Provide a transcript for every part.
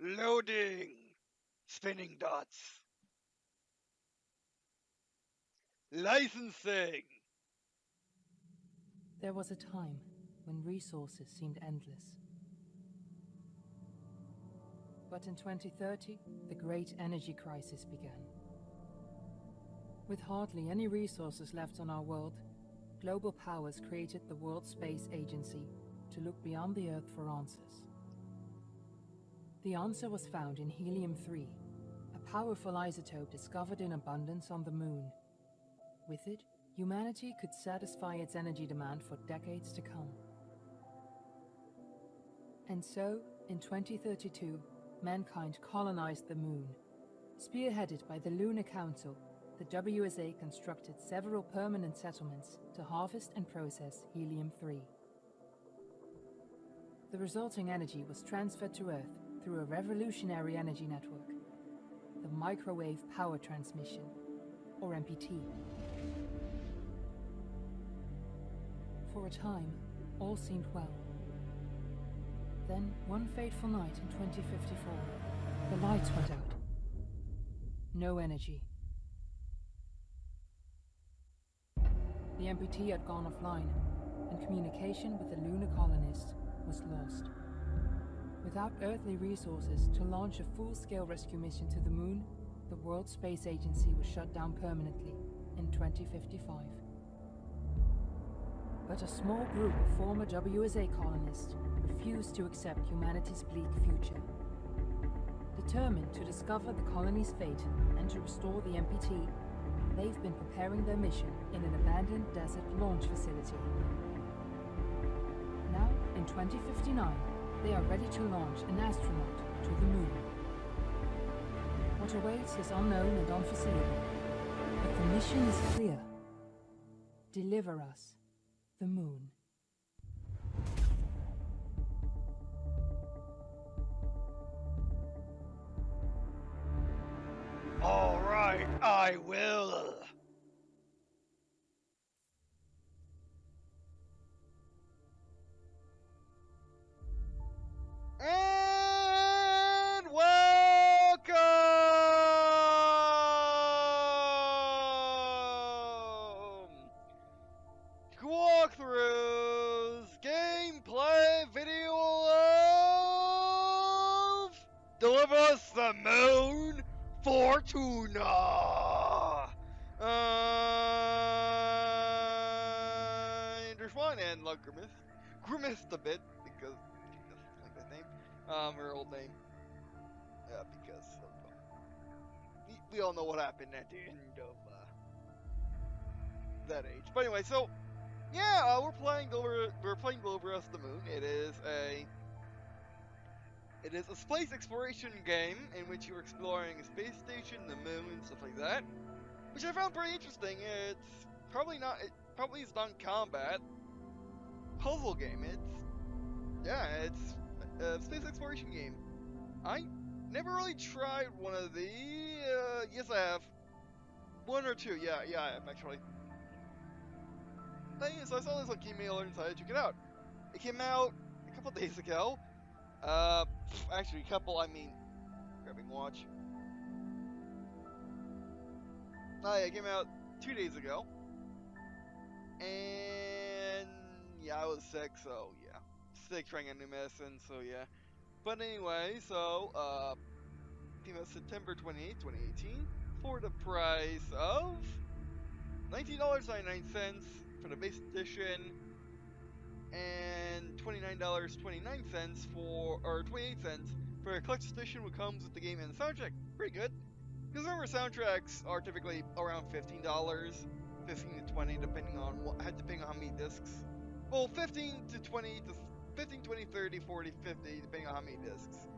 Loading! Spinning dots. Licensing! There was a time when resources seemed endless. But in 2030, the great energy crisis began. With hardly any resources left on our world, global powers created the World Space Agency to look beyond the Earth for answers. The answer was found in helium-3, a powerful isotope discovered in abundance on the Moon. With it, humanity could satisfy its energy demand for decades to come. And so, in 2032, mankind colonized the Moon. Spearheaded by the Lunar Council, the WSA constructed several permanent settlements to harvest and process helium-3. The resulting energy was transferred to Earth through a revolutionary energy network, the Microwave Power Transmission, or MPT. For a time, all seemed well. Then, one fateful night in 2054, the lights went out. No energy. The MPT had gone offline, and communication with the lunar colonists was lost. Without earthly resources to launch a full-scale rescue mission to the Moon, the World Space Agency was shut down permanently in 2055. But a small group of former WSA colonists refused to accept humanity's bleak future. Determined to discover the colony's fate and to restore the MPT, they've been preparing their mission in an abandoned desert launch facility. Now, in 2059, they are ready to launch an astronaut to the Moon. What awaits is unknown and unforeseeable, but the mission is clear. Deliver us the Moon. All right, I will. And welcome to Walkthrough's gameplay video of Deliver Us the Moon Fortuna! There's one and like grimaced a bit because like that name, her old name, yeah, because of, we all know what happened at the end of that age. But anyway, so yeah, we're playing Deliver Us the Moon. It is a space exploration game in which you're exploring a space station, the moon, stuff like that, which I found pretty interesting. It's probably is non-combat puzzle game. It's a space exploration game. I never really tried one of these. Yes, I have. One or two. Yeah, I have actually. So I saw this email and decided to check it out. It came out a couple days ago. Actually, grabbing watch. Oh yeah, it came out 2 days ago. And yeah, I was sick, so yeah. Sick trying a new medicine, so yeah. But anyway, so, came out September 28th, 2018, for the price of $19.99 for the base edition, and $29.29 or 28 cents for a collector's edition, which comes with the game and the soundtrack. Pretty good. Because remember, soundtracks are typically around $15, 15 to 20, depending on how many discs. Well, 15 to 20 to 15, 20, 30, 40, 50, depending on how many discs.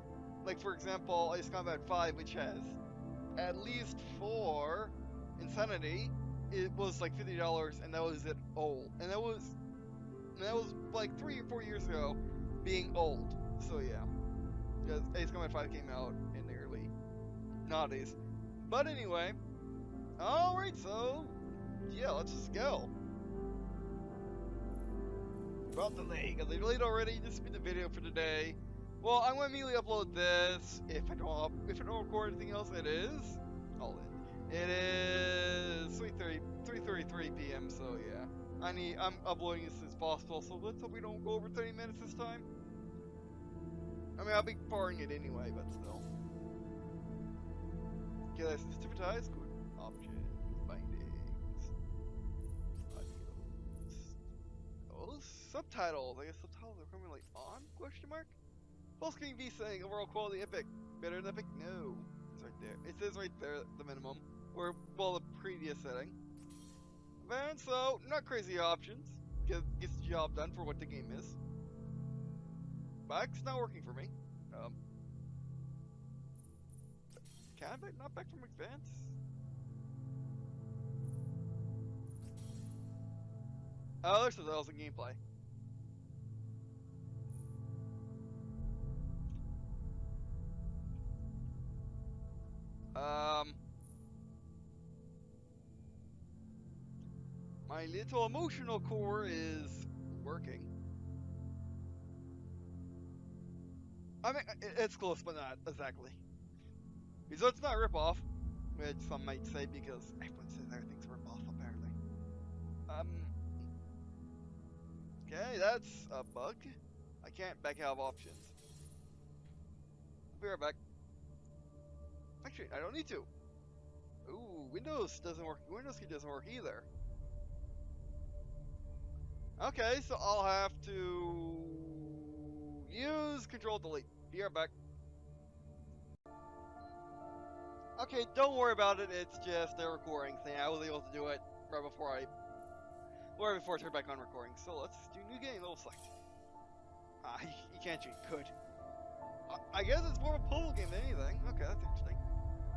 Like for example, Ace Combat 5, which has at least 4 Insanity, it was like $50, and that was it old. And that was like 3 or 4 years ago, being old. So yeah, because Ace Combat 5 came out in the early '90s. But anyway, alright, so yeah, let's just go. About delay, because they delayed already. This will be the video for today. Well, I'm gonna immediately upload this. If I don't record anything else, it is all in. It is 3:33 p.m. So yeah, I'm uploading as soon as possible. So let's hope we don't go over 30 minutes this time. I mean, I'll be barring it anyway, but still. Okay, let's systematize. Good. Options, bindings, audios. Oh, subtitles. I guess subtitles are coming like on? Question mark. Full screen V saying overall quality epic. Better than epic? No. It's right there. It says right there the minimum. Or, well, the previous setting. And so, not crazy options. Gets the job done for what the game is. Back's not working for me. Can I not back from advance? Oh, there's something else in gameplay. My little emotional core is working. I mean, it's close, but not exactly. So it's not a ripoff, which some might say because everyone says everything's a ripoff, apparently. Okay, that's a bug. I can't back out of options. I'll be right back. Actually, I don't need to. Ooh, Windows doesn't work. Windows key doesn't work either. Okay, so I'll have to use Control Delete. Be right back. Okay, don't worry about it. It's just a recording thing. I was able to do it right before I turned back on recording. So let's do new game. Level select. You can't cheat. Good. I guess it's more of a puzzle game than anything. Okay, that's interesting.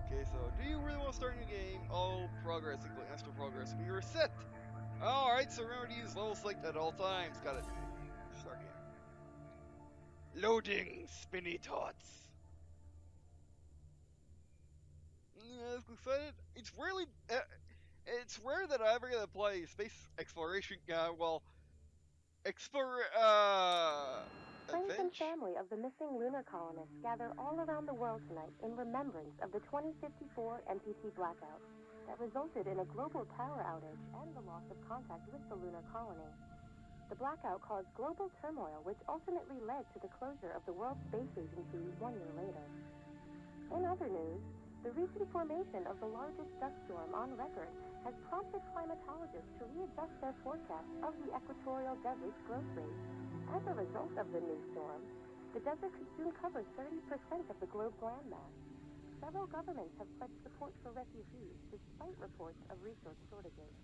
Okay, so do you really want to start a new game? All progress, including extra progress, will be reset. Alright, so remember to use level select at all times. Got it. Start game. Loading spinny tots. Yeah, excited. It's rare that I ever get to play space exploration. Friends and Adventure. family of the missing lunar colonists gather all around the world tonight in remembrance of the 2054 MPT blackout that resulted in a global power outage and the loss of contact with the lunar colony. The blackout caused global turmoil, which ultimately led to the closure of the World Space Agency 1 year later. In other news, the recent formation of the largest dust storm on record has prompted climatologists to readjust their forecast of the equatorial desert's growth rate. As a result of the new storm, the desert could soon cover 30% of the globe's landmass. Several governments have pledged support for refugees despite reports of resource shortages.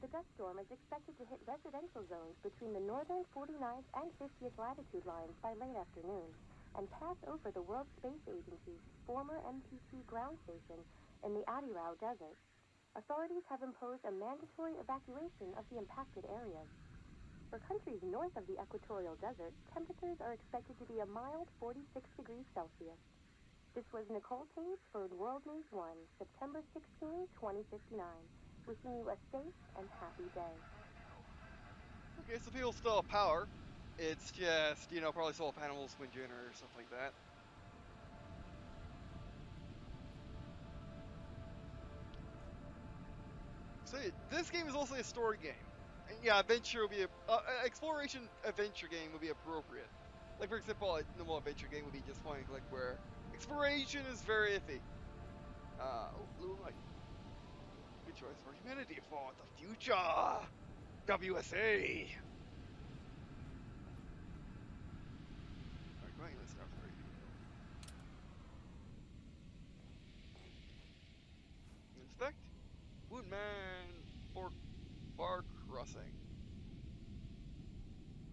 The dust storm is expected to hit residential zones between the northern 49th and 50th latitude lines by late afternoon and pass over the World Space Agency's former MPT ground station in the Adirau Desert. Authorities have imposed a mandatory evacuation of the impacted areas. For countries north of the equatorial desert, temperatures are expected to be a mild 46 degrees Celsius. This was Nicole Page for World News 1, September 16, 2059. Wishing you a safe and happy day. Okay, so people still have power. It's just, probably solar panels, wind generator, or stuff like that. So this game is also a story game. And yeah, adventure will be exploration adventure game would be appropriate. Like for example, a normal adventure game would be just point and click, where exploration is very iffy. Blue light. Good choice for humanity for the future. WSA. Alright, go ahead, let's start with inspect. Woodman or Bar Crossing.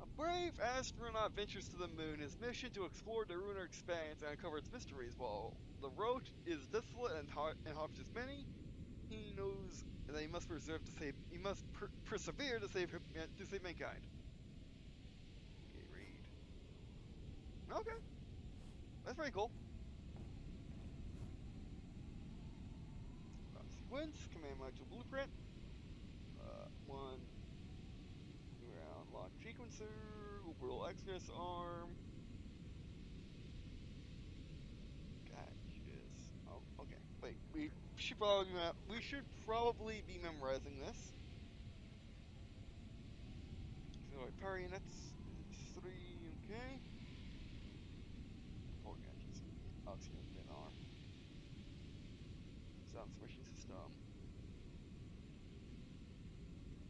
A brave astronaut ventures to the moon, his mission to explore the lunar expanse and uncover its mysteries. While the road is desolate and harms many, he knows that he must persevere to save mankind. Okay, read. Okay, that's pretty cool. Sequence, command module blueprint. One. Ground lock sequencer, orbital access arm. we should probably be memorizing this. So power units is 3, okay. Organ engines, oxygen bin R. Sound suppression system.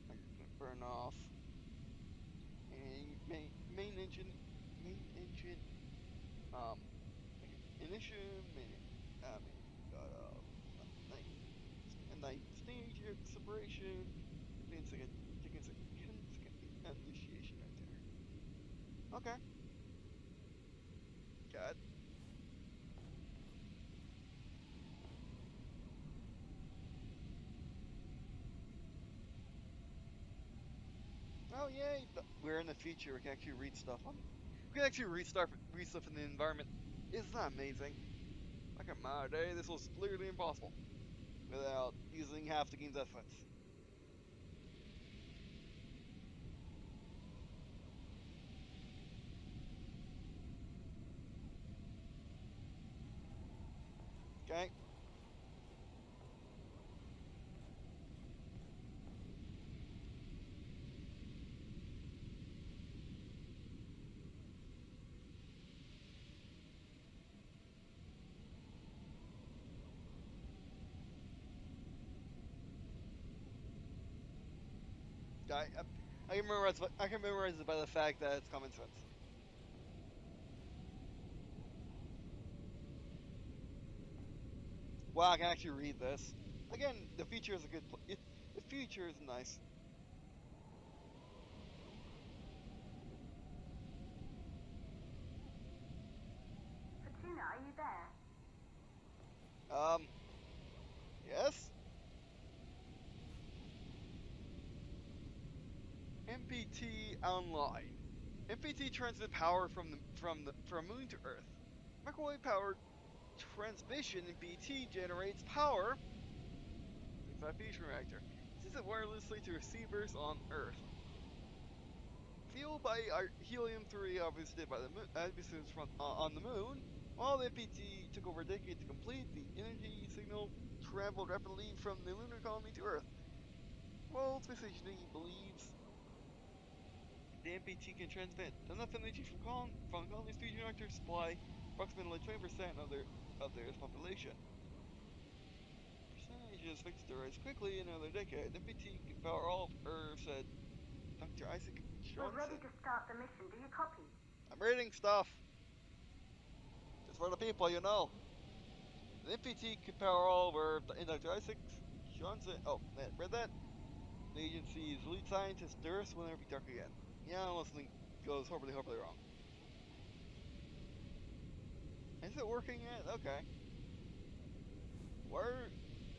I'm gonna burn off. And main engine, ignition, night stage separation, second initiation right there. Okay. Got. Oh yay! We're in the future. We can actually read stuff on. We can actually read stuff in the environment. Isn't that amazing? Back in my day, this was literally impossible without using half the game's essence. Okay. I can memorize it by the fact that it's common sense. Wow, I can actually read this. Again, the future is a good. The future is nice. Fortuna, are you there? Yes. MPT online. MPT transmits power from Moon to Earth. Microwave powered transmission in BT generates power. 35 fusion reactor. Sends it wirelessly to receivers on Earth. Fueled by our helium-3 harvested by the moon, on the moon. While the MPT took over a decade to complete, the energy signal traveled rapidly from the lunar colony to Earth. World Space Agency believes the MPT can transmit enough energy from colony's fusion reactor to supply approximately 20% of their Earth's population. Percentages expected to rise quickly in another decade. MPT can power all of Earth, said Dr. Isaac Johnson. We're ready to start the mission. Do you copy? I'm reading stuff. Just for the people, you know. The MPT can power all of Earth, and Dr. Isaac Johnson. Oh, read that? The agency's lead scientist, the Earth will never be dark again. Yeah, unless something goes horribly wrong. Is it working yet? Okay.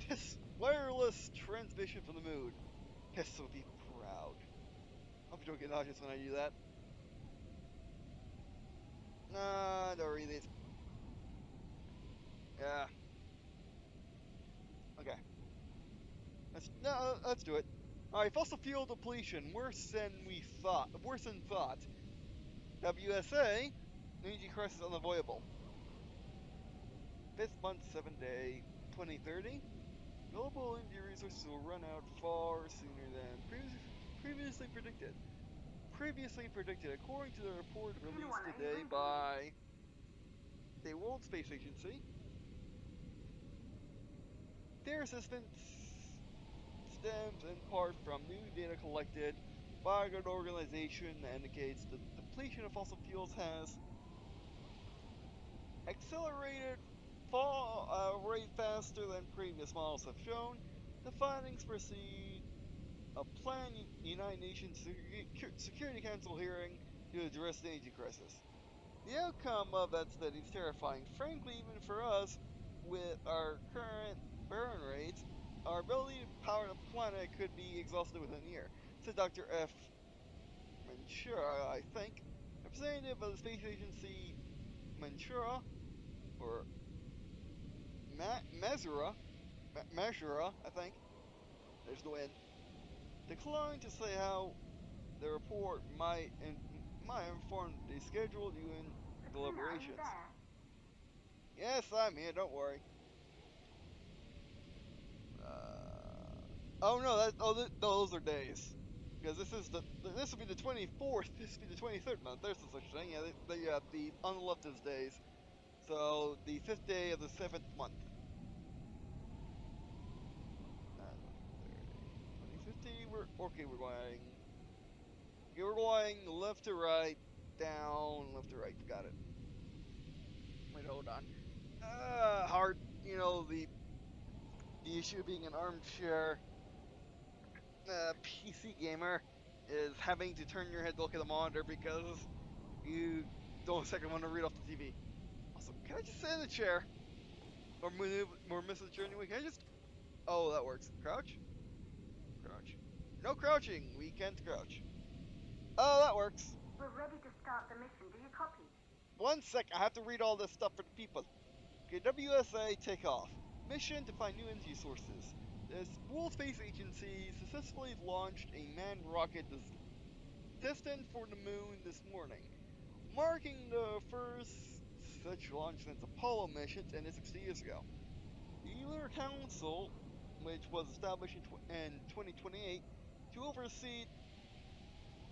This wireless transmission from the moon. Hexa will be proud. I hope you don't get nauseous when I do that. Nah, don't read these. Yeah. Okay. Let's do it. Alright, fossil fuel depletion. Worse than thought. WSA, energy crisis unavoidable. 5th month, 7th day, 2030. Global energy resources will run out far sooner than previously predicted. According to the report released today by the World Space Agency. Their assistance stems in part from new data collected by an organization that indicates that the depletion of fossil fuels has accelerated rate faster than previous models have shown. The findings precede a planned United Nations Security Council hearing to address the energy crisis. The outcome of that study is terrifying. Frankly, even for us, with our current burn rates, our ability to power the planet could be exhausted within a year, said Dr. F. Manchura, I think, representative of the Space Agency Manchura, or Mazura, I think, there's no N, declined to say how the report might inform the scheduled UN deliberations. Yes, I'm here, don't worry. Oh no, those are days. Because this will be the 24th. This will be the 23rd month. There's no such thing. Yeah, they have the on the left is days. So the 5th day of the 7th month. 2050. We're okay. We're going left to right, down, left to right. Got it. Wait, hold on. Hard. You know the issue of being an armchair PC gamer is having to turn your head to look at the monitor because you don't second want to read off the TV. Also, can I just sit in the chair? Or miss the chair anyway? Can I just... Oh, that works. Crouch? Crouch. No crouching! We can't crouch. Oh, that works. We're ready to start the mission. Do you copy? One sec, I have to read all this stuff for the people. Okay, WSA takeoff. Mission to find new energy sources. The World Space Agency successfully launched a manned rocket destined for the moon this morning, marking the first such launch since Apollo missions ended 60 years ago. The Lunar Council, which was established in 2028 to oversee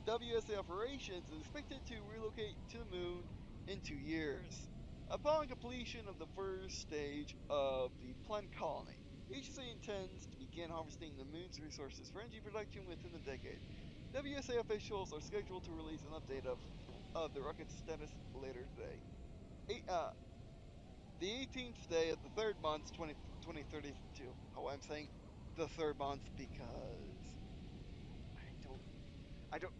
WSA operations, is expected to relocate to the moon in 2 years. Upon completion of the first stage of the planned colony, the agency intends to begin harvesting the moon's resources for energy production within the decade. WSA officials are scheduled to release an update of the rocket's status later today. The 18th day of the 3rd month, 2032. Oh, I'm saying the 3rd month because I don't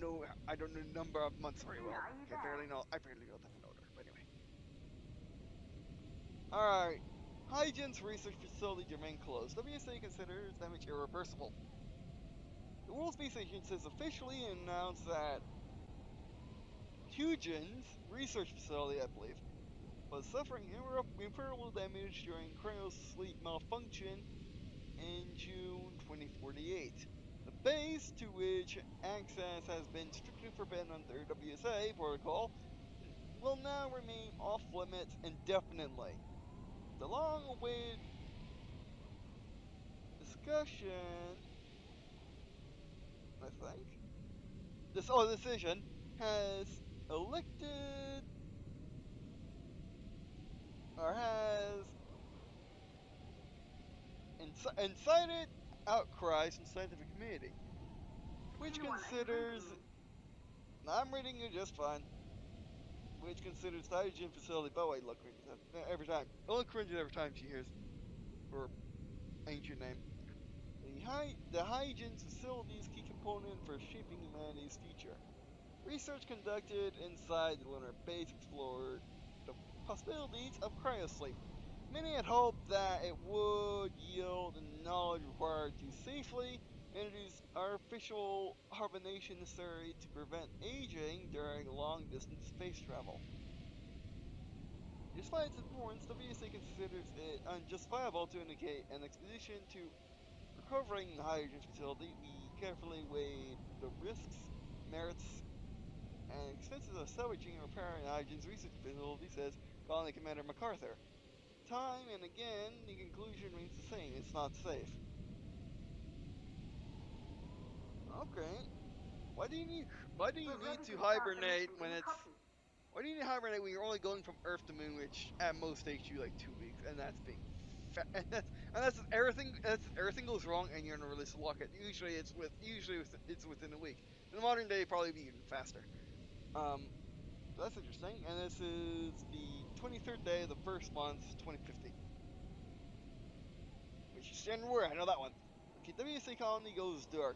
know the number of months very well. I barely know that in order. But anyway. Alright. Hygen's research facility remain closed. WSA considers damage irreversible. The World Space Agency has officially announced that Hygen's research facility, I believe, was suffering irreparable damage during cryosleep malfunction in June 2048. The base, to which access has been strictly forbidden under WSA protocol, will now remain off limits indefinitely. The long-awaited discussion, I think, decision has elected or has incited outcries from the scientific community, which considers... I'm reading it just fine. Which considers the hydrogen facility... By the way, look, every time. Only cringes every time she hears her ancient name. The hydrogen facility's key component for shaping humanity's future. Research conducted inside the lunar base explored the possibilities of cryosleep. Many had hoped that it would yield the knowledge required to safely introduce artificial hibernation necessary to prevent aging during long-distance space travel. Despite its importance, WSA considers it unjustifiable to indicate an expedition to recovering the hydrogen facility. We carefully weighed the risks, merits, and expenses of salvaging and repairing the hydrogen's research facility, says Colony Commander MacArthur. Time and again, the conclusion remains the same. It's not safe. Okay. Why do you need to hibernate when it's... Why do you need to hibernate when you're only going from Earth to Moon, which at most takes you like 2 weeks, and that's being... and that's everything goes wrong, and you're gonna release a locket. Usually it's within a week. In the modern day, probably be even faster. So that's interesting. And this is the 23rd day of the 1st month, 2050. Which is January. I know that one. Okay, WSA colony goes dark.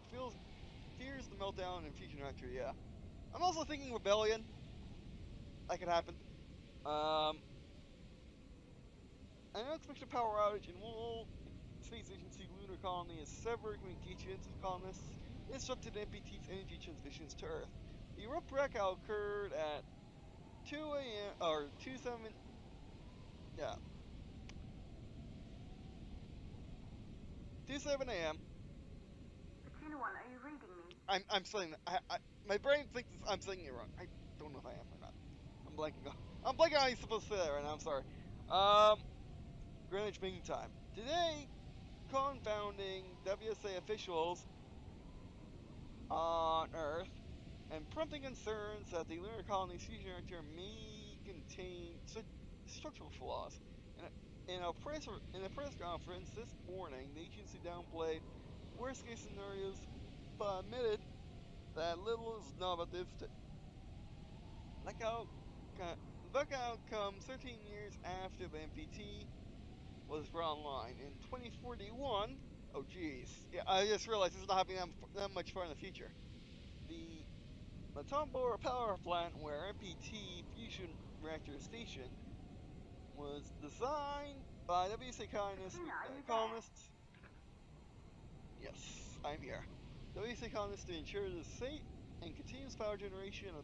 Fears the meltdown in fusion reactor. Yeah. I'm also thinking rebellion. That could happen. An unexpected power outage in World Space Agency lunar colony has severed communications with colonists and disrupted NPT's energy transmissions to Earth. The abrupt blackout occurred at 2 a.m. or 2:07. Yeah. 2:07 a.m. Fortuna 1, are you reading me? I'm saying my brain thinks I'm saying it wrong. I don't know if I am or not. I'm blanking on how you're supposed to say that right now. I'm sorry. Greenwich Mean Time. Today, confounding WSA officials on Earth and prompting concerns that the lunar colony's fusion reactor may contain structural flaws. In a press conference this morning, the agency downplayed worst-case scenarios, but admitted that little is known about this. Lookout comes 13 years after the MPT was brought online. In 2041, oh geez, yeah, I just realized this is not happening that much far in the future. The Matombo power plant where MPT fusion reactor is stationed was designed by WSA colonists. Yes, I'm here. WSA colonists to ensure the safe and continuous power generation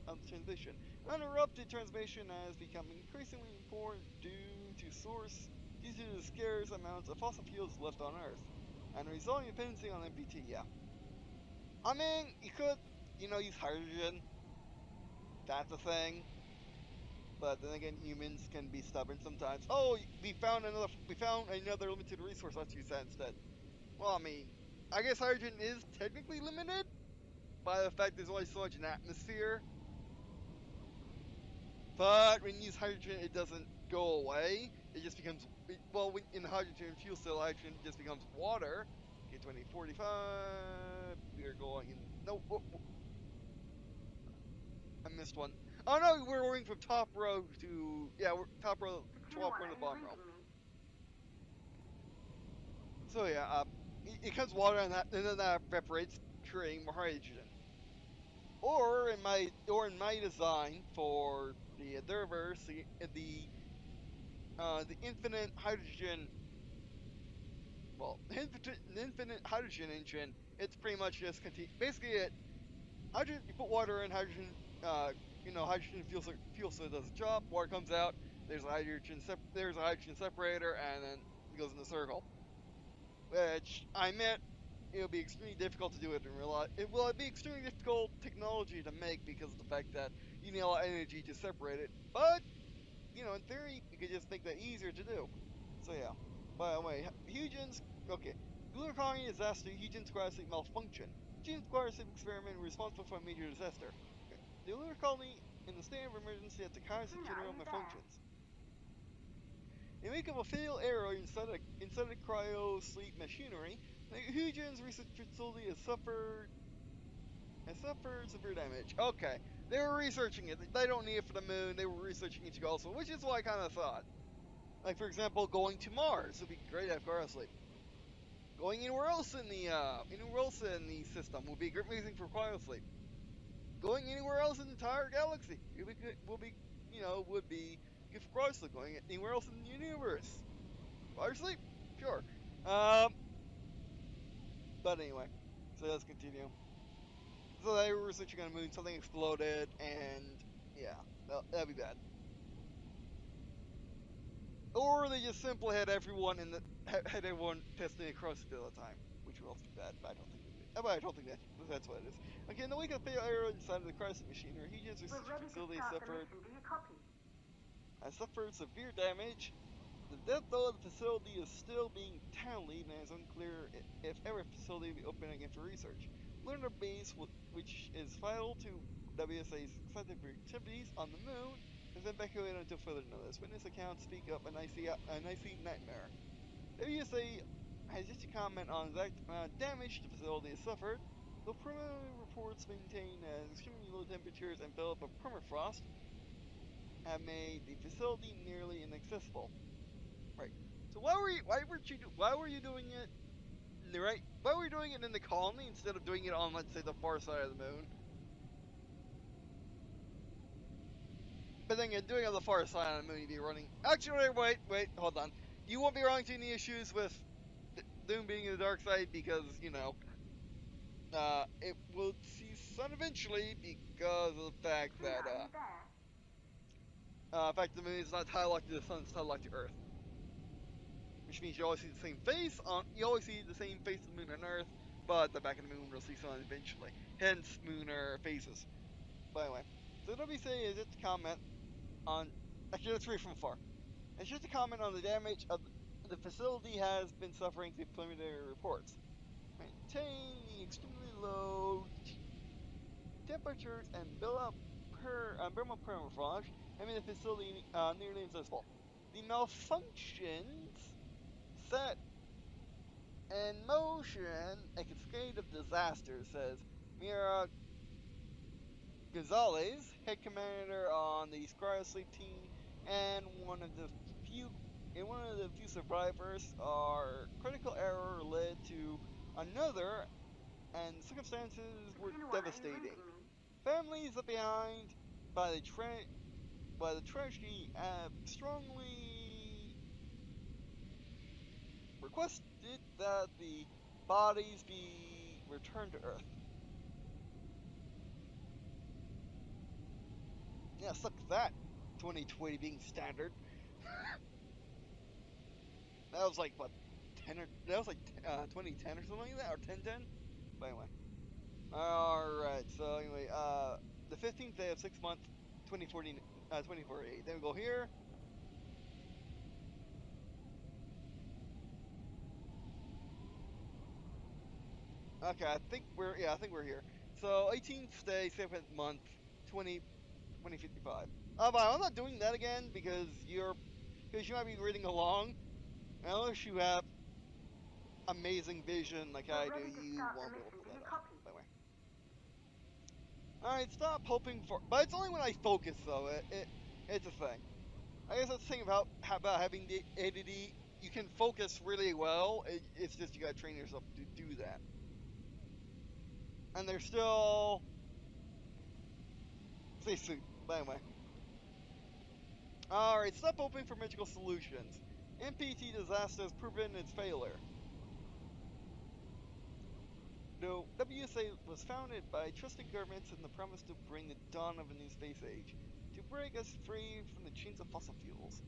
of transmission. Uninterrupted transmission has become increasingly important due to the scarce amounts of fossil fuels left on Earth, and the resulting dependency on MPT. Yeah, I mean, you could, use hydrogen. That's a thing. But then again, humans can be stubborn sometimes. Oh, we found another limited resource. Let's use that instead. Well, I mean, I guess hydrogen is technically limited by the fact there's only so much in atmosphere. But when you use hydrogen, it doesn't go away. It just becomes, well, in the hydrogen fuel cell, hydrogen just becomes water. Okay, 2045. We are going in. No, I missed one. Oh no, we're going from top row to, we're top row, 12 row to bottom row. So yeah, it comes water and then that evaporates, creating more hydrogen. Or in my design for the observers, the infinite hydrogen, the infinite hydrogen engine, it's pretty much just basically hydrogen. You put water in hydrogen, hydrogen fuel cell does its job. Water comes out. There's a hydrogen separator, and then it goes in a circle. Which I admit, it'll be extremely difficult to do it in real life. It'd be extremely difficult technology to make because of the fact that you need a lot of energy to separate it. But in theory, you could just make that easier to do. So yeah. By the way, Huygens. Okay, lunar colony disaster. Huygens square sleep malfunction. Huygens square sleep experiment responsible for a major disaster. Okay. The lunar colony in the state of emergency at the Kaiser general malfunctions. In the wake of a fatal error inside the cryo sleep machinery, the Huygens research facility has suffered severe damage. Okay, they were researching it. They don't need it for the moon. They were researching it also, which is what I kind of thought. Like, for example, going to Mars would be great at cryo sleep. Going anywhere else in the system would be amazing for cryo sleep. Going anywhere else in the entire galaxy would be good for cryo sleep. Going anywhere else in the universe, cryo sleep, sure. But anyway, so let's continue. So they were researching on the moon, something exploded, and yeah, that'd be bad. Or they just simply had everyone testing across it all the time, which would also be bad. But I don't think that's what it is. Okay, in the wake of the fatal error inside of the crisis machinery, Huygens research facility has suffered severe damage. The depth of the facility is still being tallied, and it's unclear if every facility will be open again for research. Lunar base, which is vital to WSA's scientific activities on the moon, is evacuated until further notice. Witness accounts speak of an icy nightmare. WSA has yet to comment on the exact amount of damage the facility has suffered, though preliminary reports maintain that extremely low temperatures and buildup of permafrost have made the facility nearly inaccessible. Right. So why were you doing it? Right? Why were you doing it in the colony instead of doing it on, let's say, the far side of the moon? But then again, doing it on the far side of the moon, you'd be running. Actually, wait, hold on. You won't be running into any issues with Doom being in the dark side because it will see sun eventually because of the fact that the moon is not tied like to the sun, it's tied like to Earth. Which means you always see the same face of the moon on Earth, but the back of the moon will see sun eventually. Hence, lunar phases. By the way, so WSA is just to comment on. Actually, let's read from far. It's just to comment on the damage of the facility has been suffering through preliminary reports. Maintaining extremely low temperatures and thermal permafrost, having the facility nearly invisible. The malfunctions set in motion a cascade of disasters, says Mira Gonzalez, head commander on the cryosleep team, and one of the few survivors. Our critical error led to another, and circumstances were devastating. Families left behind by the tragedy have strongly requested that the bodies be returned to Earth. Yeah, suck that, 2020 being standard. That was like, what, 2010 or something like that, or 1010? But anyway. Alright, so anyway, the 15th day of 6th month, 2048. Then we go here. Okay, I think we're here. So 18th day, 7th month, 2055. But I'm not doing that again because you might be reading along. Unless you have amazing vision like I do, you won't be able to pull that off. By the way. Alright, stop hoping for. But it's only when I focus, though. It's a thing. I guess that's the thing about having the ADD. You can focus really well. It's just you gotta train yourself to do that. And they're still. Stay soon. But anyway. Alright, stop hoping for magical solutions. MPT disaster has proven its failure. The WSA was founded by trusted governments in the promise to bring the dawn of a new space age, to break us free from the chains of fossil fuels,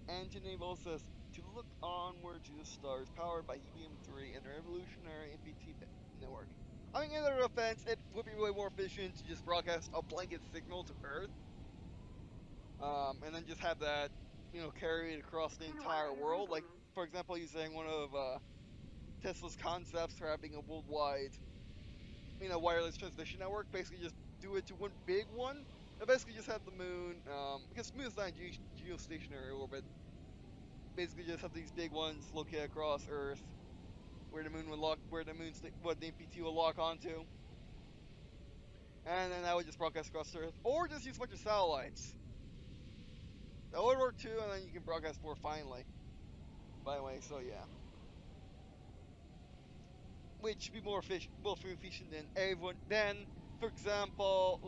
and to enable us to look onward to the stars powered by helium-3 and the revolutionary MPT network. I mean, in their defense, it would be way more efficient to just broadcast a blanket signal to Earth, and then just have that, carried across the entire world. Like, for example, using one of Tesla's concepts for having a worldwide, wireless transmission network. Basically, just do it to one big one. And basically, just have the moon, because the moon's not in geostationary orbit. Basically, just have these big ones located across Earth, where the moon would lock, what the MPT will lock onto, and then that would just broadcast across Earth, or just use a bunch of satellites. That would work too, and then you can broadcast more finely. By the way, so yeah. Which would be more efficient than everyone. Then, for example,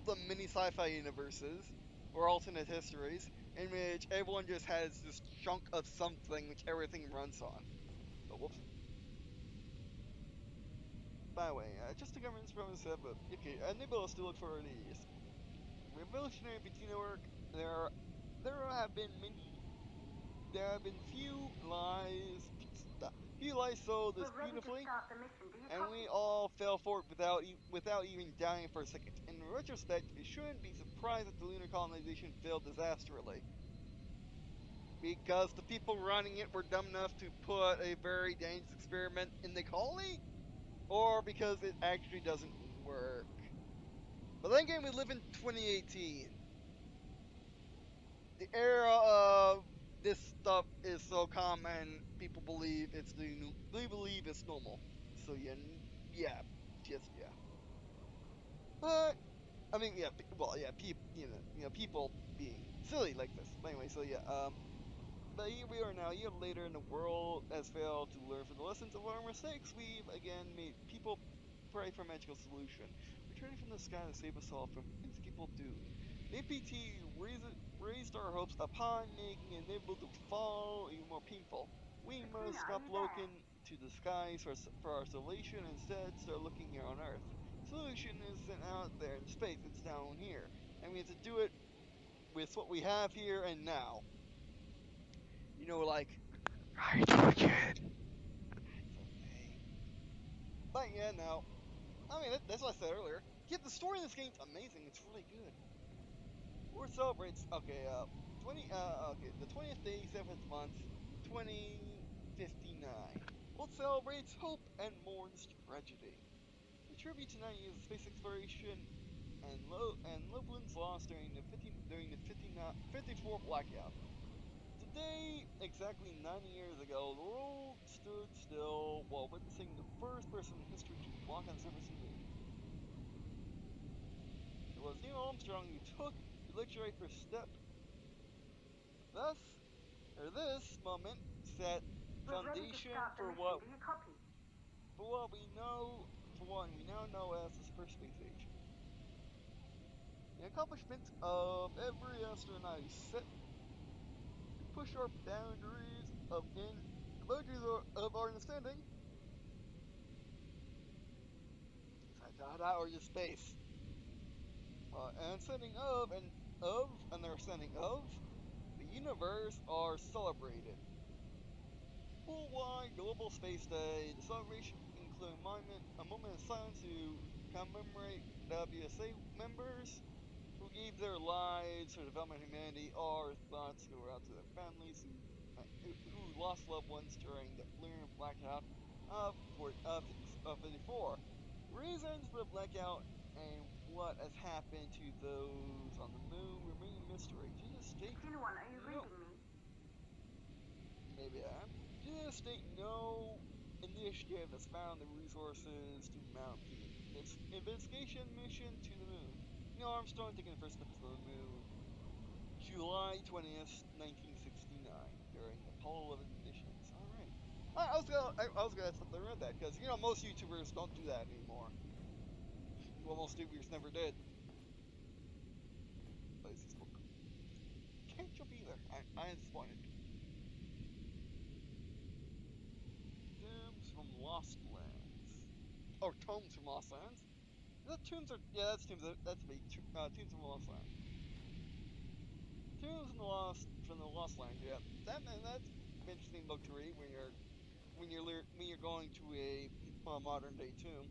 the mini sci-fi universes or alternate histories, in which everyone just has this chunk of something which everything runs on. Oh, whoops. By the way, just the government's promise of okay, enable us to look for these revolutionary BT network. There have been few lies sold this beautifully, and we all fell for it without even dying for a second. In retrospect, we shouldn't be surprised that the lunar colonization failed disastrously, because the people running it were dumb enough to put a very dangerous experiment in the colony, or because it actually doesn't work. But then again, we live in 2018. The era of this stuff is so common, people believe it's normal. So yeah. But I mean, yeah, people being silly like this. But anyway, so yeah, but here we are now, a year later, and the world has failed to learn from the lessons of our mistakes. We've again made people pray for a magical solution, returning from the sky to save us all from inescapable doom. The APT raised our hopes upon making it able to fall even more painful. We must stop looking to the skies for our salvation and instead start looking here on Earth. Solution isn't out there in space, it's down here. And we have to do it with what we have here and now. Like, I told you. It's okay. But yeah, no. I mean, that's what I said earlier. Yeah, the story in this game's amazing. It's really good. We're celebrates. Okay, the 20th day, 7th month, 2059. World celebrates hope and mourns tragedy. A tribute to 9 years of space exploration and Loblin's lost during the 54 blackout. Today, exactly 90 years ago, the world stood still while witnessing the first person in history to walk on the surface of the moon. It was Neil Armstrong who took the luxury first step. This moment set foundation for what we now know as the first space age. The accomplishments of every astronaut who set to push our boundaries of our understanding. Or just space. And their sending of the universe are celebrated. Worldwide Global Space Day. The celebration includes a moment of silence to commemorate WSA members who gave their lives for the development of humanity. Our thoughts go out to their families who lost loved ones during the lunar blackout of 54. Reasons for the blackout and what has happened to those on the moon remain a mystery. To this date, Are you reading me? maybe I am. To this date, no initiative has found the resources to mount the investigation mission to the moon. Neil Armstrong taking the first steps to the moon, July 20th, 1969, during the Apollo 11 missions. All right. I was gonna something read that because most YouTubers don't do that anymore. Well, most YouTubers never did. Can't jump either. I am disappointed. Tombs from Lost Lands. Or Tombs from Lost Lands. Is that Tombs or that's Tombs? That's me. Tombs from Lost Lands. Tombs from the Lost Lands. Yeah, that's an interesting book to read when you're going to a modern day tomb.